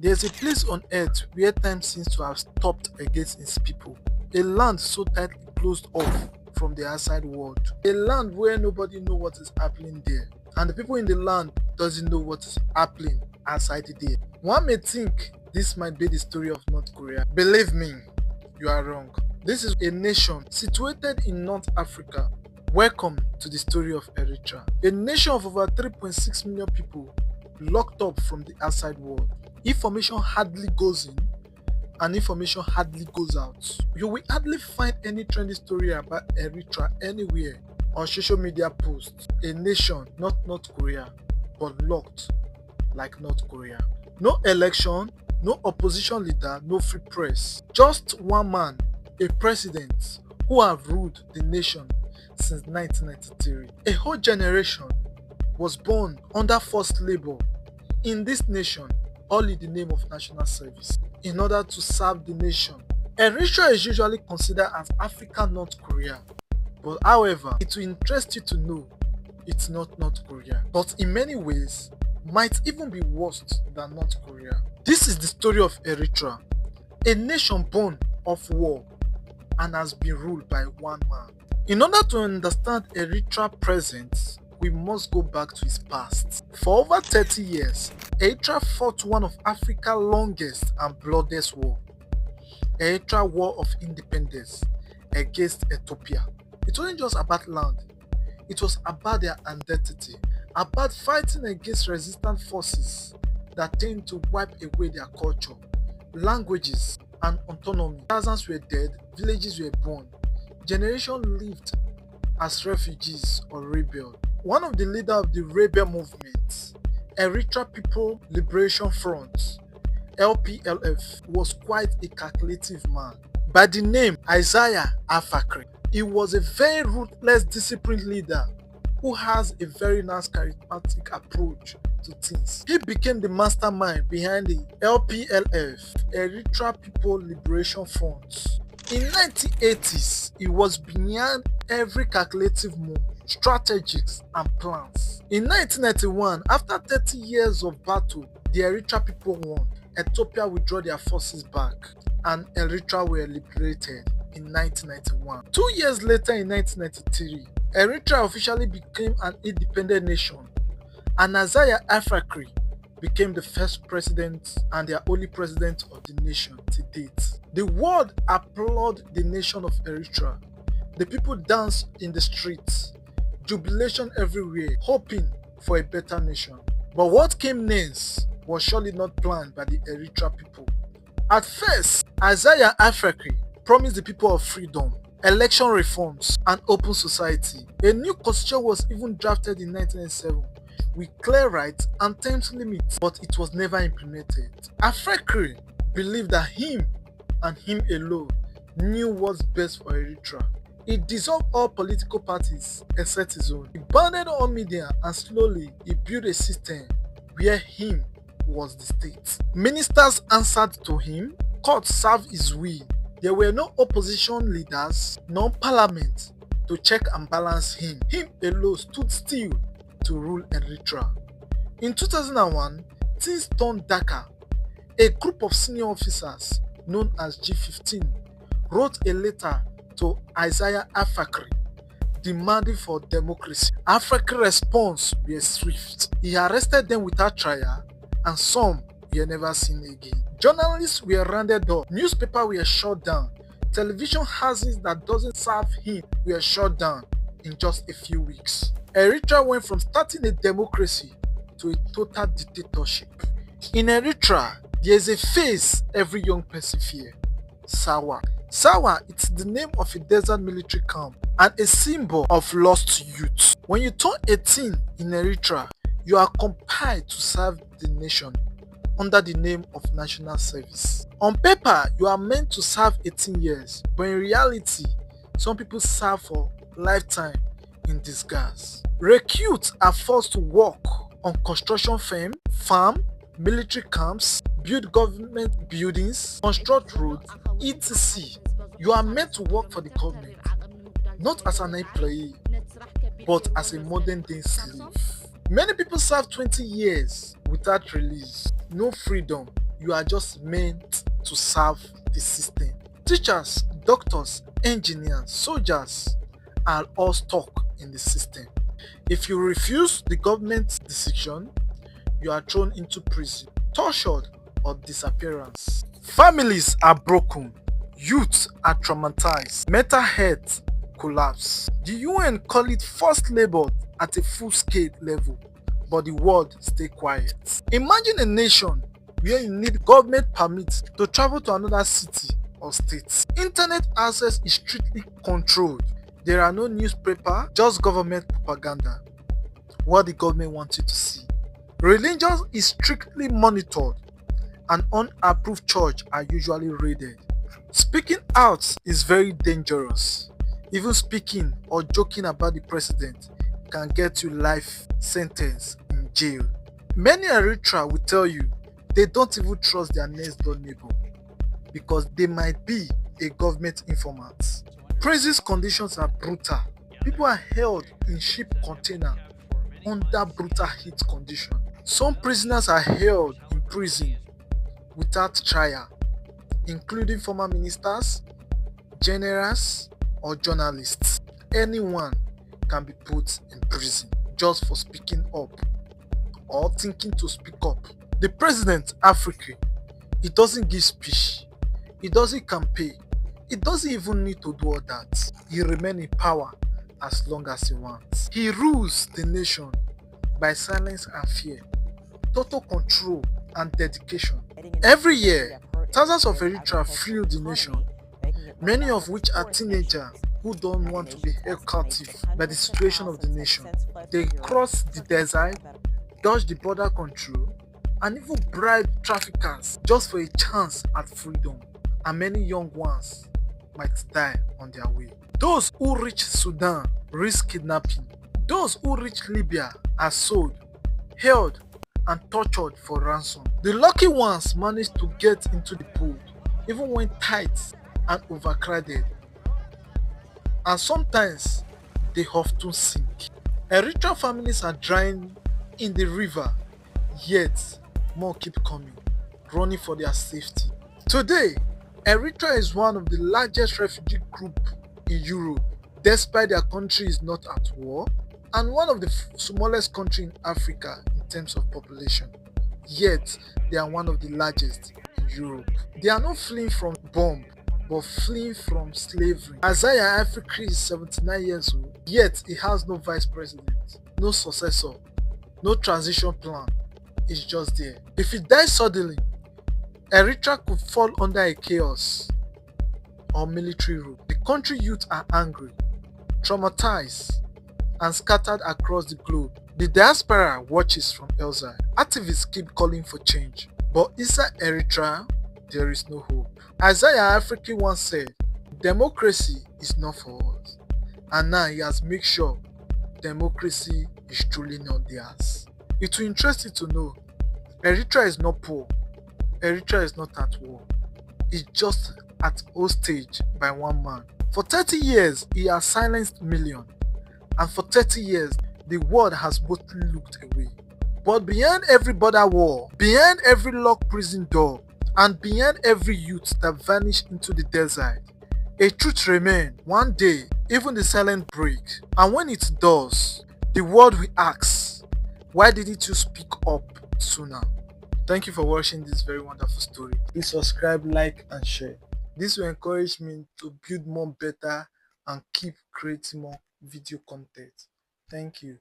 There's a place on earth where time seems to have stopped against its people. A land so tightly closed off from the outside world. A land where nobody knows what is happening there. And the people in the land doesn't know what is happening outside there. One may think this might be the story of North Korea. Believe me, you are wrong. This is a nation situated in North Africa. Welcome to the story of Eritrea. A nation of over 3.6 million people locked up from the outside world. Information hardly goes in and information hardly goes out. You will hardly find any trendy story about Eritrea anywhere on social media posts. A nation, not North Korea, but locked like North Korea. No election, no opposition leader, no free press. Just one man, a president, who have ruled the nation since 1993. A whole generation was born under forced labor in this nation, all in the name of national service, in order to serve the nation. Eritrea is usually considered as African North Korea, but however, it will interest you to know it's not North Korea, but in many ways, might even be worse than North Korea. This is the story of Eritrea, a nation born of war and has been ruled by one man. In order to understand Eritrea's present, we must go back to its past. For over 30 years, Eritrea fought one of Africa's longest and bloodiest war, Eritrea War of Independence against Ethiopia. It wasn't just about land, it was about their identity, about fighting against resistant forces that tend to wipe away their culture, languages, and autonomy. Thousands were dead, villages were burned, generations lived as refugees or rebels. One of the leaders of the rebel movement, Eritrea People Liberation Front, LPLF, was quite a calculative man. By the name Isaias Afwerki, he was a very ruthless, disciplined leader who has a very nice charismatic approach to things. He became the mastermind behind the LPLF, Eritrea People Liberation Front. In 1980s, he was behind every calculative move, strategies, and plans. In 1991, after 30 years of battle, the Eritrea people won. Ethiopia withdrew their forces back, and Eritrea were liberated in 1991. 2 years later, in 1993, Eritrea officially became an independent nation, and Isaias Afwerki became the first president and their only president of the nation to date. The world applauded the nation of Eritrea. The people danced in the streets, jubilation everywhere, hoping for a better nation. But what came next was surely not planned by the Eritrea people. At first, Isaias Afwerki promised the people of freedom, election reforms, and open society. A new constitution was even drafted in 1997 with clear rights and term limits, but it was never implemented. Afwerki believed that him and him alone knew what's best for Eritrea. He dissolved all political parties except his own. He banned all media, and slowly he built a system where him was the state. Ministers answered to him, courts served his will. There were no opposition leaders, no parliament to check and balance him. Him alone stood still to rule Eritrea. In 2001, things turned darker. A group of senior officers, known as G15, wrote a letter to Isaias Afwerki demanding for democracy. Afwerki's response was swift. He arrested them without trial, and some were never seen again. Journalists were rounded up, newspapers were shut down, television houses that doesn't serve him were shut down in just a few weeks. Eritrea went from starting a democracy to a total dictatorship. In Eritrea, there is a face every young person fears: Sawa. Sawa is the name of a desert military camp and a symbol of lost youth. When you turn 18 in Eritrea, you are compelled to serve the nation under the name of national service. On paper, you are meant to serve 18 years, but in reality, some people serve for lifetime in disguise. Recruits are forced to work on construction firms, farm, military camps, build government buildings, construct roads, etc. You are meant to work for the government, not as an employee, but as a modern day slave. Many people serve 20 years without release, no freedom, You are just meant to serve the system. Teachers, doctors, engineers, soldiers are all stuck in the system. If you refuse the government's decision, you are thrown into prison, tortured, or disappearance. Families are broken, youths are traumatized, mental health collapse. The UN call it forced labor at a full-scale level, but the world stay quiet. Imagine a nation where you need government permits to travel to another city or state. Internet access is strictly controlled. There are no newspaper, just government propaganda. What the government wants you to see. Religion is strictly monitored, and unapproved church are usually raided. Speaking out is very dangerous. Even speaking or joking about the president can get you life sentence in jail. Many Eritrea will tell you they don't even trust their next door neighbor because they might be a government informant. Prison conditions are brutal. People are held in ship container under brutal heat conditions. Some prisoners are held in prison without trial, including former ministers, generals, or journalists. Anyone can be put in prison just for speaking up or thinking to speak up. The President Afwerki, he doesn't give speech, he doesn't campaign, he doesn't even need to do all that. He remains in power as long as he wants. He rules the nation by silence and fear, total control and dedication. Every year, thousands of Eritrea flee the nation, many of which are teenagers who don't want to be held captive by the situation of the nation. They cross the desert, dodge the border control, and even bribe traffickers just for a chance at freedom. And many young ones might die on their way. Those who reach Sudan risk kidnapping. Those who reach Libya are sold, held, and tortured for ransom. The lucky ones manage to get into the pool, even when tight and overcrowded. And sometimes they often sink. Eritrean families are drying in the river, yet more keep coming, running for their safety. Today, Eritrea is one of the largest refugee groups in Europe, despite their country is not at war, and one of the smallest countries in Africa in terms of population. Yet, they are one of the largest in Europe. They are not fleeing from bomb, but fleeing from slavery. Isaias Afwerki is 79 years old, yet he has no vice president, no successor, no transition plan. He's just there. If he dies suddenly, Eritrea could fall under a chaos or military rule. The country youth are angry, traumatized, and scattered across the globe. The diaspora watches from outside. Activists keep calling for change, but inside Eritrea, there is no hope. Isaias Afwerki once said, "Democracy is not for us," and now he has made sure democracy is truly not theirs. It will interest you to know, Eritrea is not poor. Eritrea is not at war. It's just at hostage by one man. For 30 years, he has silenced millions. And for 30 years, the world has mostly looked away. But behind every border wall, behind every locked prison door, and behind every youth that vanished into the desert, a truth remains. One day, even the silence breaks. And when it does, the world will ask, why didn't you speak up sooner? Thank you for watching this very wonderful story. Please subscribe, like, and share. This will encourage me to build more better and keep creating more video content. Thank you.